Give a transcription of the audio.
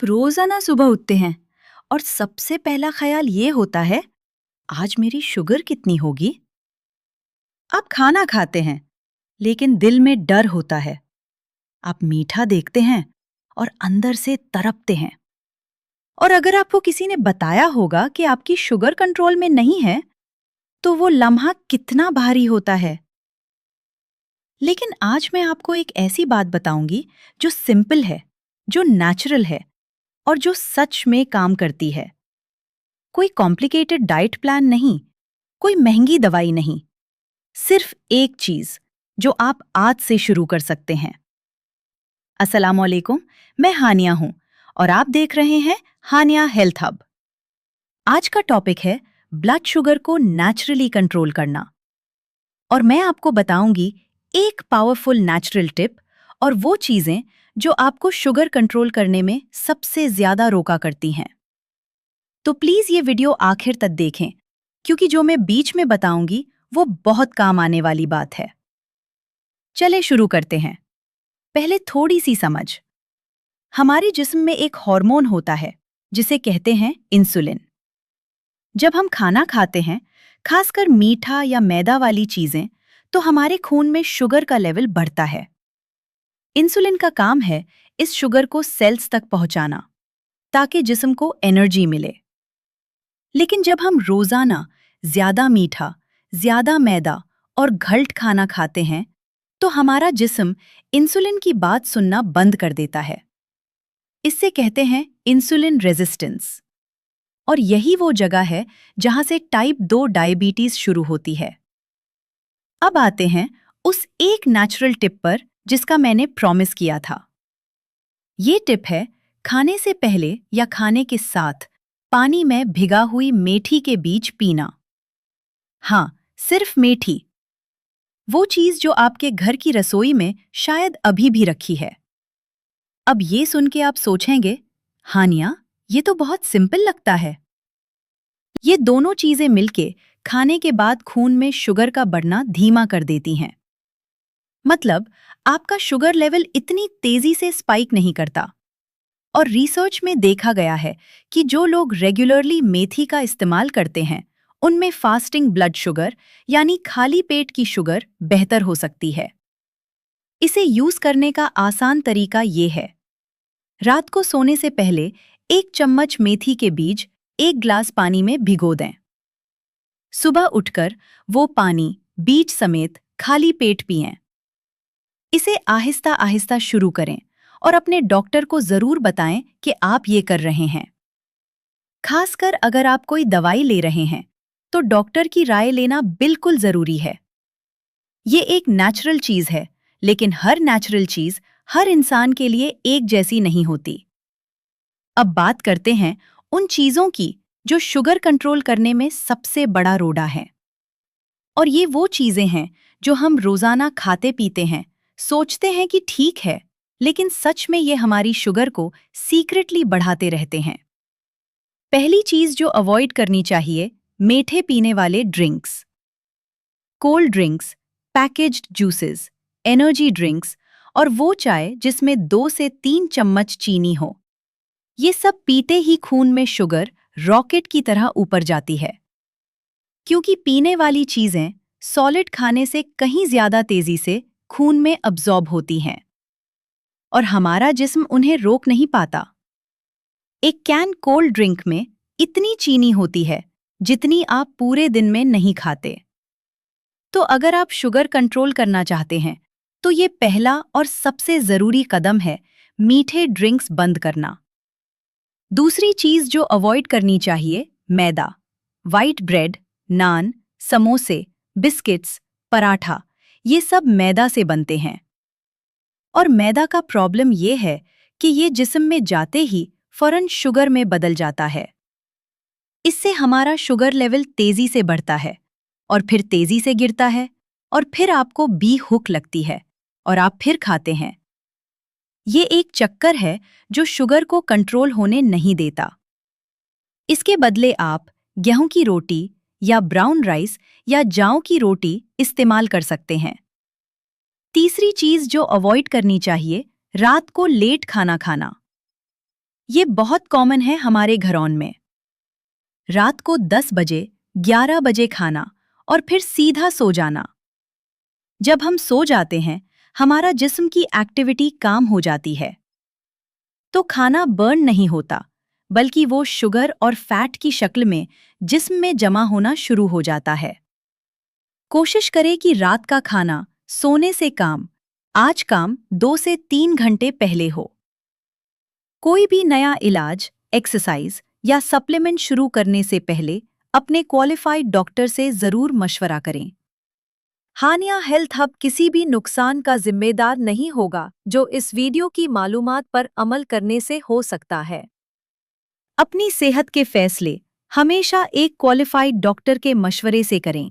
आप रोजाना सुबह उठते हैं और सबसे पहला ख्याल ये होता है, आज मेरी शुगर कितनी होगी। आप खाना खाते हैं लेकिन दिल में डर होता है। आप मीठा देखते हैं और अंदर से तड़पते हैं। और अगर आपको किसी ने बताया होगा कि आपकी शुगर कंट्रोल में नहीं है, तो वो लम्हा कितना भारी होता है। लेकिन आज मैं आपको एक ऐसी बात बताऊंगी जो सिंपल है, जो नेचुरल है और जो सच में काम करती है। कोई कॉम्प्लिकेटेड डाइट प्लान नहीं, कोई महंगी दवाई नहीं, सिर्फ एक चीज जो आप आज से शुरू कर सकते हैं। अस्सलामुअलैकुम, मैं हानिया हूं और आप देख रहे हैं हानिया हेल्थ हब। आज का टॉपिक है ब्लड शुगर को नेचुरली कंट्रोल करना। और मैं आपको बताऊंगी एक पावरफुल नेचुरल टिप और वो चीजें जो आपको शुगर कंट्रोल करने में सबसे ज्यादा रोका करती हैं। तो प्लीज ये वीडियो आखिर तक देखें, क्योंकि जो मैं बीच में बताऊंगी वो बहुत काम आने वाली बात है। चले शुरू करते हैं। पहले थोड़ी सी समझ। हमारे जिस्म में एक हार्मोन होता है जिसे कहते हैं इंसुलिन। जब हम खाना खाते हैं, खासकर मीठा या मैदा वाली चीजें, तो हमारे खून में शुगर का लेवल बढ़ता है। इंसुलिन का काम है इस शुगर को सेल्स तक पहुंचाना ताकि जिस्म को एनर्जी मिले। लेकिन जब हम रोजाना ज्यादा मीठा, ज्यादा मैदा और घल्ट खाना खाते हैं, तो हमारा जिस्म इंसुलिन की बात सुनना बंद कर देता है। इससे कहते हैं इंसुलिन रेजिस्टेंस। और यही वो जगह है जहां से टाइप 2 डायबिटीज शुरू होती है। अब आते हैं उस एक नेचुरल टिप पर जिसका मैंने प्रॉमिस किया था। ये टिप है खाने से पहले या खाने के साथ पानी में भिगा हुई मेथी के बीज पीना। हाँ, सिर्फ मेथी। वो चीज जो आपके घर की रसोई में शायद अभी भी रखी है। अब ये सुन के आप सोचेंगे, हानिया, ये तो बहुत सिंपल लगता है। ये दोनों चीजें मिलके खाने के बाद खून में शुगर का बढ़ना धीमा कर देती हैं। मतलब आपका शुगर लेवल इतनी तेजी से स्पाइक नहीं करता। और रिसर्च में देखा गया है कि जो लोग रेगुलरली मेथी का इस्तेमाल करते हैं, उनमें फास्टिंग ब्लड शुगर यानी खाली पेट की शुगर बेहतर हो सकती है। इसे यूज करने का आसान तरीका ये है। रात को सोने से पहले 1 चम्मच मेथी के बीज 1 ग्लास पानी में भिगो दें। सुबह उठकर वो पानी बीज समेत खाली पेट पिएं। इसे आहिस्ता आहिस्ता शुरू करें और अपने डॉक्टर को जरूर बताएं कि आप ये कर रहे हैं। खासकर अगर आप कोई दवाई ले रहे हैं, तो डॉक्टर की राय लेना बिल्कुल जरूरी है। ये एक नेचुरल चीज है, लेकिन हर नेचुरल चीज हर इंसान के लिए एक जैसी नहीं होती। अब बात करते हैं उन चीजों की जो शुगर कंट्रोल करने में सबसे बड़ा रोड़ा है। और ये वो चीजें हैं जो हम रोजाना खाते पीते हैं, सोचते हैं कि ठीक है, लेकिन सच में ये हमारी शुगर को सीक्रेटली बढ़ाते रहते हैं। पहली चीज जो अवॉइड करनी चाहिए, मीठे पीने वाले drinks. Cold drinks, packaged juices, energy drinks और वो चाय जिसमें 2 से 3 चम्मच चीनी हो। ये सब पीते ही खून में शुगर रॉकेट की तरह ऊपर जाती है। क्योंकि पीने वाली चीजें सॉलिड खाने से कहीं ज्यादा तेजी से खून में अब्जॉर्ब होती हैं और हमारा जिस्म उन्हें रोक नहीं पाता। एक कैन कोल्ड ड्रिंक में इतनी चीनी होती है जितनी आप पूरे दिन में नहीं खाते। तो अगर आप शुगर कंट्रोल करना चाहते हैं, तो ये पहला और सबसे जरूरी कदम है मीठे ड्रिंक्स बंद करना। दूसरी चीज जो अवॉइड करनी चाहिए, मैदा। व्हाइट ब्रेड, नान, समोसे, बिस्किट्स, पराठा, ये सब मैदा से बनते हैं। और मैदा का प्रॉब्लम ये है कि ये जिस्म में जाते ही फौरन शुगर में बदल जाता है। इससे हमारा शुगर लेवल तेजी से बढ़ता है और फिर तेजी से गिरता है और फिर आपको बी हुक लगती है और आप फिर खाते हैं। ये एक चक्कर है जो शुगर को कंट्रोल होने नहीं देता। इसके बदले आप गेहूं की रोटी या ब्राउन राइस या जौ की रोटी इस्तेमाल कर सकते हैं। तीसरी चीज जो अवॉइड करनी चाहिए, रात को लेट खाना खाना। ये बहुत कॉमन है हमारे घरों में। रात को 10 बजे, 11 बजे खाना और फिर सीधा सो जाना। जब हम सो जाते हैं, हमारा जिस्म की एक्टिविटी कम हो जाती है, तो खाना बर्न नहीं होता, बल्कि वो शुगर और फैट की शक्ल में जिस्म में जमा होना शुरू हो जाता है। कोशिश करें कि रात का खाना सोने से आज काम 2 से 3 घंटे पहले हो। कोई भी नया इलाज, एक्सरसाइज या सप्लीमेंट शुरू करने से पहले अपने क्वालिफाइड डॉक्टर से जरूर मशवरा करें। हानिया हेल्थ हब किसी भी नुकसान का जिम्मेदार नहीं होगा जो इस वीडियो की मालूमात पर अमल करने से हो सकता है। अपनी सेहत के फैसले हमेशा एक क्वालिफाइड डॉक्टर के मशवरे से करें।